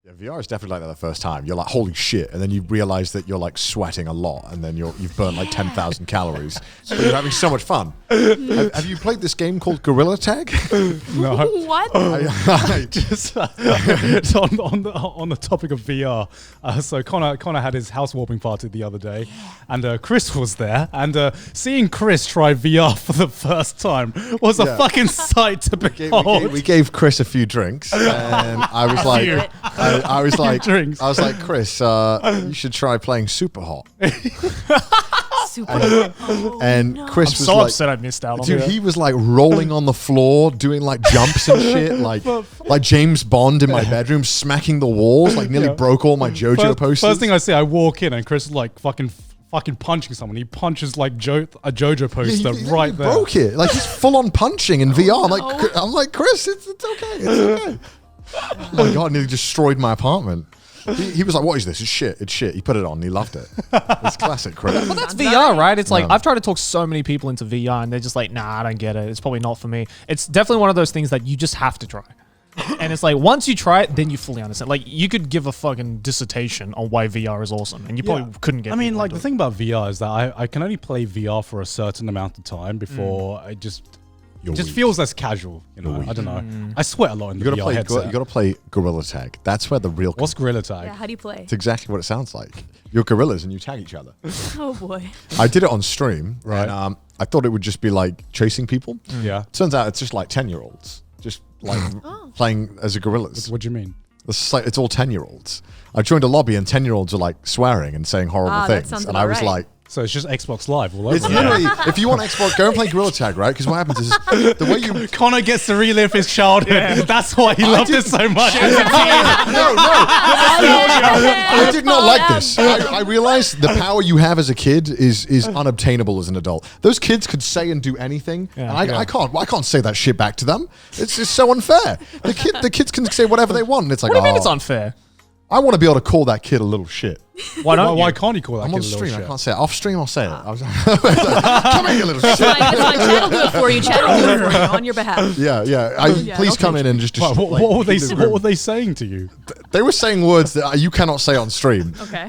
Yeah, VR is definitely like that the first time. You're like, holy shit. And then you realize that you're like sweating a lot and then you've burnt like 10,000 calories. But you're having so much fun. Have you played this game called Gorilla Tag? No. What? Just so on the topic of VR, so Connor had his house warming party the other day, and Chris was there, and seeing Chris try VR for the first time was a fucking sight to behold. We gave Chris a few drinks, and I was like, I was like, Chris, you should try playing Super Hot. And Chris was so like, upset I missed out on dude, that. he was like rolling on the floor, doing like jumps and shit, like James Bond in my bedroom, smacking the walls, like nearly broke all my JoJo posters. First thing I see, I walk in and Chris is like fucking punching someone. He punches like a JoJo poster right there. Broke it. Like he's full on punching in VR. I'm like, Chris, it's okay. It's okay. Oh my God, nearly destroyed my apartment. He was like, what is this? It's shit. It's shit. He put it on. He loved it. It's classic Chris. But that's VR, right? It's like, I've tried to talk so many people into VR and they're just like, nah, I don't get it. It's probably not for me. It's definitely one of those things that you just have to try. And it's like, once you try it, then you fully understand. Like, you could give a fucking dissertation on why VR is awesome, and you probably couldn't get it. I mean, like, the thing about VR is that I can only play VR for a certain amount of time before it just feels less casual. You know, I don't know. I sweat a lot in the VR headset. You got to play Gorilla Tag. That's where the real. What's Gorilla Tag? Yeah, how do you play? It's exactly what it sounds like. You're gorillas and you tag each other. Oh boy. I did it on stream, right? And, I thought it would just be like chasing people. Yeah. Turns out it's just like 10-year-olds, just like playing as a gorillas. What do you mean? It's all 10-year-olds. I joined a lobby and 10-year-olds are like swearing and saying horrible things, and I was like. So it's just Xbox Live all over. It's literally, if you want Xbox, go and play Gorilla Tag, right? Because what happens is the way you Connor gets to relive his childhood. Yeah. That's why he loved it so much. I did not like this. I realized the power you have as a kid is unobtainable as an adult. Those kids could say and do anything, and I can't say that shit back to them. It's just so unfair. The kids can say whatever they want, and it's like, what do you mean it's unfair? I want to be able to call that kid a little shit. Why can't you call that I'm kid on a little stream. shit? I can't say it. Off stream, I'll say it. Come here, you little shit. It's fine. Chad will do it for you. Chad will do it for you on your behalf. Yeah. Please come in and just. What were they saying to you? They were saying words that you cannot say on stream. Okay.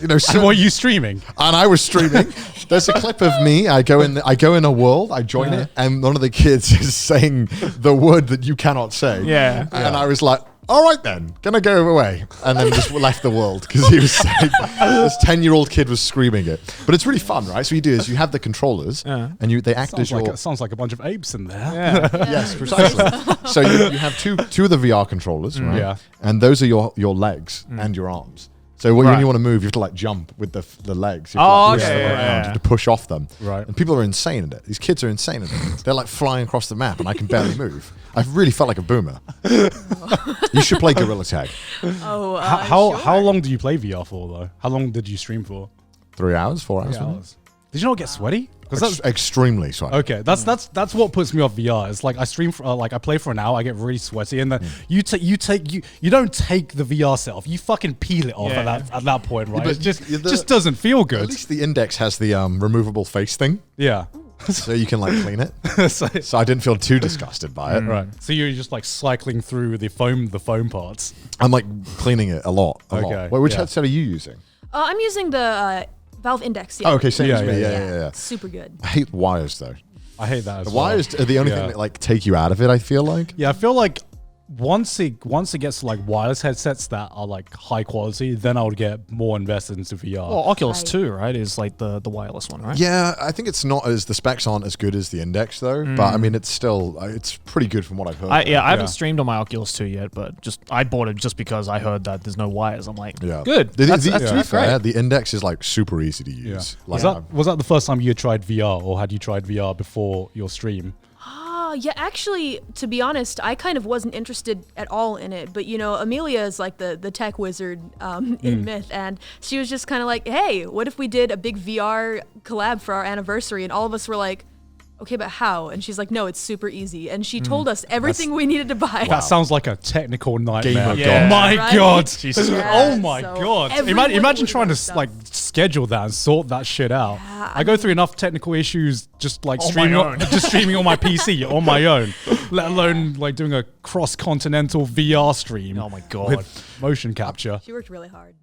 You know. And were you streaming? And I was streaming. There's a clip of me. I go in a world. I join it, and one of the kids is saying the word that you cannot say. Yeah. And I was like, all right then, gonna go away, and then just left the world because he was saying this 10-year-old kid was screaming it. But it's really fun, right? So what you do is you have the controllers, and they act as your. Sounds like a bunch of apes in there. Yeah. Yes, precisely. So you have two of the VR controllers, right? Yeah. And those are your legs and your arms. So when you want to move, you have to like jump with the legs. You have to, You have to push off them. Right. And people are insane at it. These kids are insane at it. They're like flying across the map, and I can barely move. I really felt like a boomer. You should play Gorilla Tag. How long do you play VR for though? How long did you stream for? 3 hours, 4 hours. 3 hours. Did you not get sweaty? That's extremely sweaty. Okay, that's what puts me off VR. It's like I stream for I play for an hour, I get really sweaty, and then you don't take the VR set off. You fucking peel it off at that point, right? It just doesn't feel good. At least the Index has the removable face thing. Yeah. So you can like clean it. So I didn't feel too disgusted by it. Right. So you're just like cycling through the foam parts. I'm like cleaning it a lot. Okay. Wait, which headset are you using? I'm using the Valve Index. Yeah. Oh, okay, same as me. Yeah. Super good. I hate wires though. I hate that as well. The wires are the only thing that like take you out of it, I feel like. Yeah, I feel like once it gets to like wireless headsets that are like high quality, then I would get more invested into VR. Well, Oculus 2, right, is like the wireless one, right? Yeah, I think it's not the specs aren't as good as the Index though, but I mean it's still it's pretty good from what I've heard. I haven't streamed on my Oculus 2 yet, but I bought it just because I heard that there's no wires. I'm like, good. To be fair, the Index is like super easy to use. Yeah. Like, was that the first time you had tried VR, or had you tried VR before your stream? Yeah, actually, to be honest, I kind of wasn't interested at all in it. But, you know, Amelia is like the tech wizard in Myth. And she was just kind of like, hey, what if we did a big VR collab for our anniversary? And all of us were like, okay, but how? And she's like, no, it's super easy. And she told us everything we needed to buy. That sounds like a technical nightmare. Yeah. My Right? God. Jesus. Oh my So God. everyone Imagine would trying want to stuff. like schedule that and sort that shit out. Yeah, I go through enough technical issues just like On my streaming own. just streaming on my PC on my own, let alone like doing a cross-continental VR stream. Oh my God. With motion capture. She worked really hard.